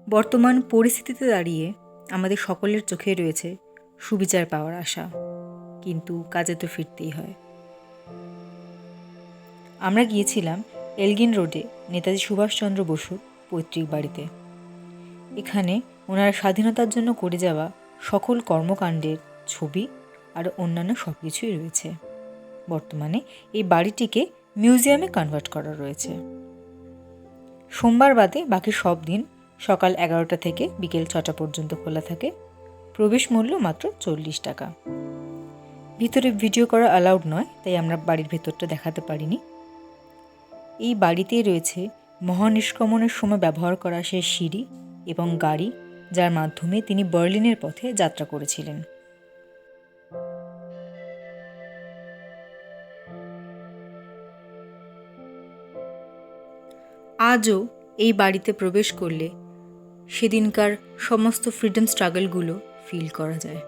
বর্তমান পরিস্থিতিতে দাঁড়িয়ে আমাদের সকলের চোখে রয়েছে সুবিচার পাওয়ার আশা, কিন্তু কাজে তো ফিরতেই হয়। আমরা গিয়েছিলাম এলগিন রোডে নেতাজি সুভাষচন্দ্র বসুর পৈতৃক বাড়িতে। এখানে ওনার স্বাধীনতার জন্য করে যাওয়া সকল কর্মকাণ্ডের ছবি আর অন্যান্য সব কিছুই রয়েছে। বর্তমানে এই বাড়িটিকে মিউজিয়ামে কনভার্ট করা রয়েছে। সোমবার বাদে বাকি সব দিন সকাল 11টা থেকে বিকেল 6টা পর্যন্ত খোলা থাকে। প্রবেশ মূল্য মাত্র 40 টাকা। ভিতরে ভিডিও করা অ্যালাউড নয়, তাই আমরা বাড়ির ভেতরটা দেখাতে পারিনি। এই বাড়িতেই রয়েছে মহানিষ্ক্রমণের সময় ব্যবহার করা সেই সিঁড়ি এবং গাড়ি, যার মাধ্যমে তিনি বার্লিনের পথে যাত্রা করেছিলেন। আজও এই বাড়িতে প্রবেশ করলে সেদিনকার সমস্ত ফ্রিডম স্ট্রাগলগুলো ফিল করা যায়।